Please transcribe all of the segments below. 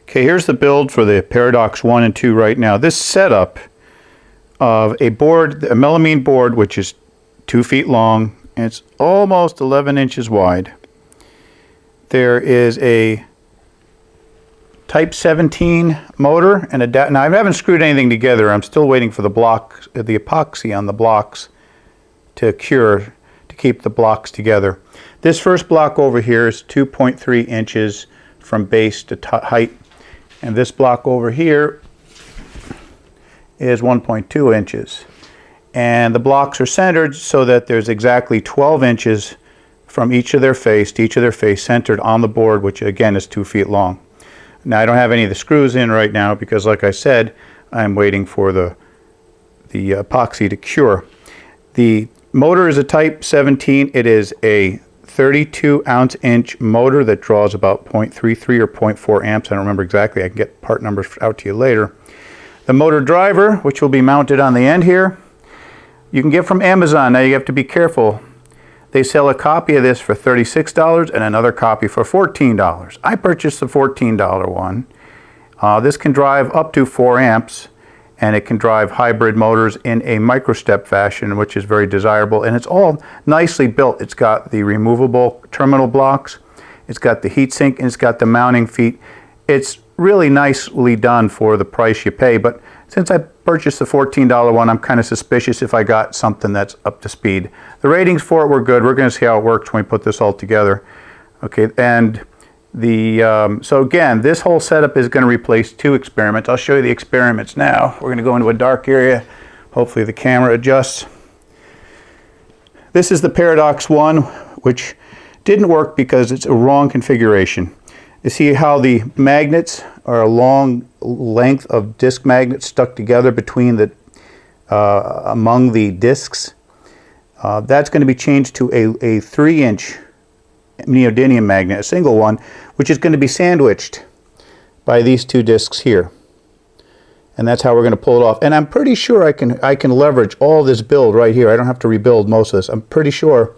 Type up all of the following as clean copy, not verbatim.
Okay, here's the build for the Paradox 1 and 2 right now. This setup of a board, a melamine board, which is 2 feet long, and it's almost 11 inches wide. There is a Type 17 motor and a now I haven't screwed anything together. I'm still waiting for the epoxy on the blocks to cure, to keep the blocks together. This first block over here is 2.3 inches from base to height. And this block over here is 1.2 inches. And the blocks are centered so that there's exactly 12 inches from each of their face to each of their face centered on the board, which again is 2 feet long. Now I don't have any of the screws in right now because, like I said, I'm waiting for the epoxy to cure. The motor is a Type 17. It is a 32-ounce-inch motor that draws about 0.33 or 0.4 amps. I don't remember exactly. I can get part numbers out to you later. The motor driver, which will be mounted on the end here, you can get from Amazon. Now you have to be careful. They sell a copy of this for $36 and another copy for $14. I purchased the $14 one. This can drive up to 4 amps, and it can drive hybrid motors in a microstep fashion, which is very desirable, and it's all nicely built. It's got the removable terminal blocks, it's got the heatsink, and it's got the mounting feet. It's really nicely done for the price you pay, but since I purchased the $14 one, I'm kind of suspicious if I got something that's up to speed. The ratings for it were good. We're going to see how it works when we put this all together. Okay, and so again, this whole setup is going to replace 2 experiments. I'll show you the experiments now. We're going to go into a dark area. Hopefully the camera adjusts. This is the Paradox 1, which didn't work because it's a wrong configuration. You see how the magnets are a long length of disc magnets stuck together between the among the discs. That's going to be changed to a 3-inch neodymium magnet, a single one, which is going to be sandwiched by these 2 discs here. And that's how we're going to pull it off. And I'm pretty sure I can leverage all this build right here. I don't have to rebuild most of this. I'm pretty sure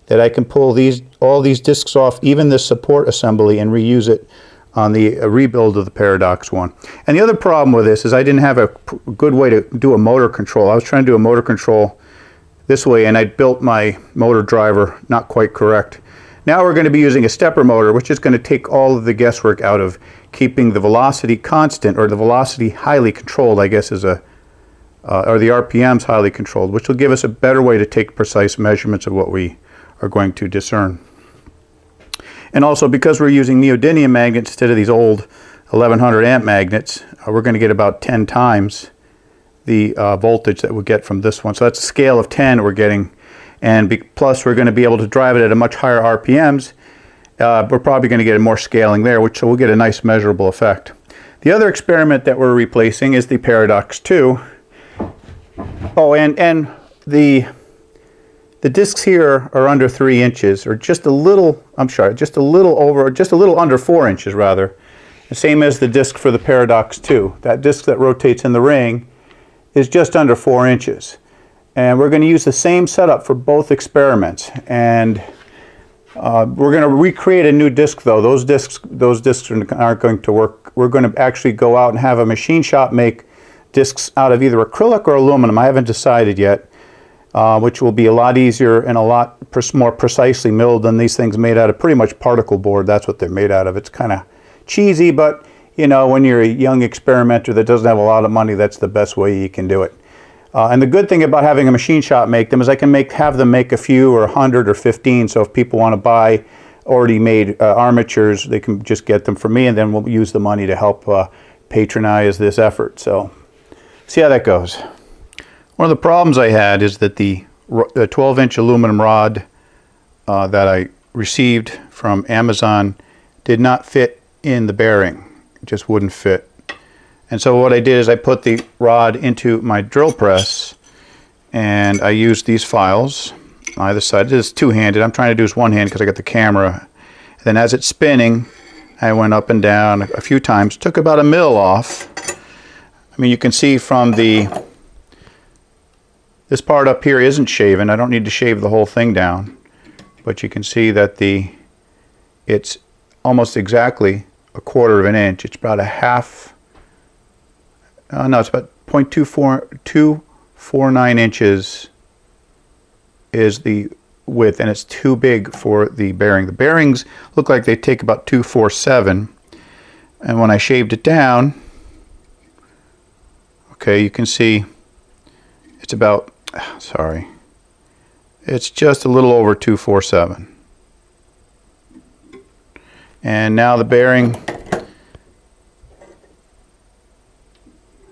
that I can pull all these discs off, even the support assembly, and reuse it on the rebuild of the Paradox 1. And the other problem with this is I didn't have a good way to do a motor control. I was trying to do a motor control this way, and I built my motor driver not quite correct. Now we're going to be using a stepper motor, which is going to take all of the guesswork out of keeping the velocity constant, or the velocity highly controlled, I guess, is or the RPMs highly controlled, which will give us a better way to take precise measurements of what we are going to discern. And also, because we're using neodymium magnets instead of these old 1100 amp magnets, we're going to get about 10 times the voltage that we get from this one. So that's a scale of 10 we're getting. And plus we're going to be able to drive it at a much higher RPMs. We're probably going to get more scaling there, so we'll get a nice measurable effect. The other experiment that we're replacing is the Paradox 2. Oh, and the discs here are under 3 inches, or just a little, I'm sorry, just a little under 4 inches rather. The same as the disc for the Paradox 2. That disc that rotates in the ring is just under 4 inches. And we're going to use the same setup for both experiments. And we're going to recreate a new disc though. Those discs aren't going to work. We're going to actually go out and have a machine shop make discs out of either acrylic or aluminum. I haven't decided yet, which will be a lot easier and a lot more precisely milled than these things made out of pretty much particle board. That's what they're made out of. It's kind of cheesy, but you know, when you're a young experimenter that doesn't have a lot of money, that's the best way you can do it. And the good thing about having a machine shop make them is I can have them make a few or 100 or 15, so if people want to buy already made armatures, they can just get them from me, and then we'll use the money to help patronize this effort. So see how that goes. One of the problems I had is that the 12-inch aluminum rod that I received from Amazon did not fit in the bearing. It just wouldn't fit. And so what I did is I put the rod into my drill press, and I used these files on either side. This is two-handed. I'm trying to do this one-handed because I got the camera. And then as it's spinning, I went up and down a few times. Took about 1 mil off. I mean, you can see from this part up here isn't shaven. I don't need to shave the whole thing down. But you can see that it's almost exactly a quarter of an inch. It's about a half, no, it's about 0.249 inches is the width, and it's too big for the bearing. The bearings look like they take about 247, and when I shaved it down, okay, you can see it's about, sorry, it's just a little over 247. And now the bearing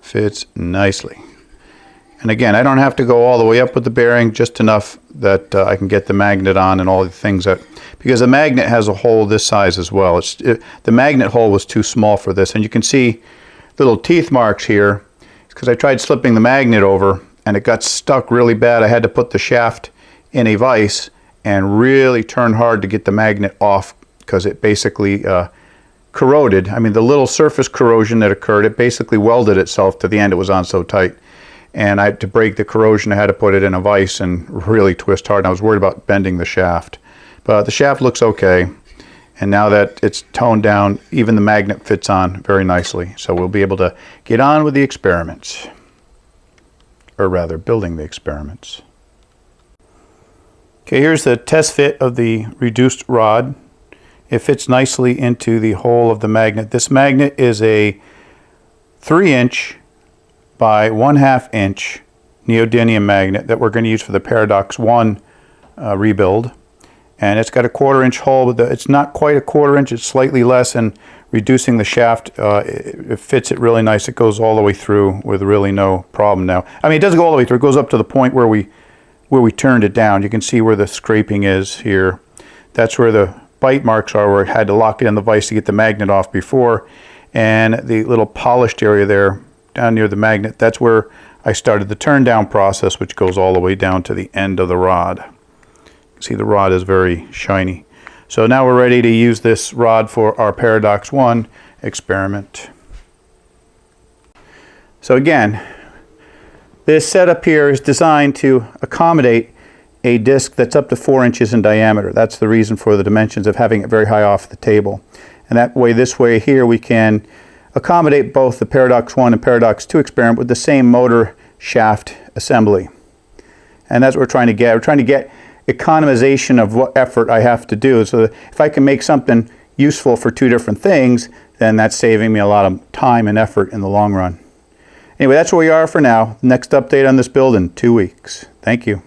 fits nicely. And again, I don't have to go all the way up with the bearing, just enough that I can get the magnet on and all the things that, because the magnet has a hole this size as well. The magnet hole was too small for this, and you can see little teeth marks here because I tried slipping the magnet over and it got stuck really bad. I had to put the shaft in a vise and really turn hard to get the magnet off because it basically corroded. I mean, the little surface corrosion that occurred, it basically welded itself to the end. It was on so tight. And to break the corrosion, I had to put it in a vise and really twist hard. And I was worried about bending the shaft. But the shaft looks okay. And now that it's toned down, even the magnet fits on very nicely. So we'll be able to get on with the experiments. Or rather, building the experiments. Okay, here's the test fit of the reduced rod. It fits nicely into the hole of the magnet. This magnet is a 3-inch by 1/2 inch neodymium magnet that we're going to use for the Paradox 1 rebuild. And it's got a 1/4 inch hole, but it's not quite a 1/4 inch, it's slightly less, and reducing the shaft, it fits it really nice. It goes all the way through with really no problem now. I mean, it doesn't go all the way through, it goes up to the point where we turned it down. You can see where the scraping is here. That's where the bite marks are, where I had to lock it in the vise to get the magnet off before. And the little polished area there down near the magnet, that's where I started the turn down process, which goes all the way down to the end of the rod. See, the rod is very shiny. So now we're ready to use this rod for our Paradox 1 experiment. So again, this setup here is designed to accommodate a disc that's up to 4 inches in diameter. That's the reason for the dimensions of having it very high off the table. And that way, this way here, we can accommodate both the Paradox 1 and Paradox 2 experiment with the same motor shaft assembly. And that's what we're trying to get. We're trying to get economization of what effort I have to do. So that if I can make something useful for 2 different things, then that's saving me a lot of time and effort in the long run. Anyway, that's where we are for now. Next update on this build in 2 weeks. Thank you.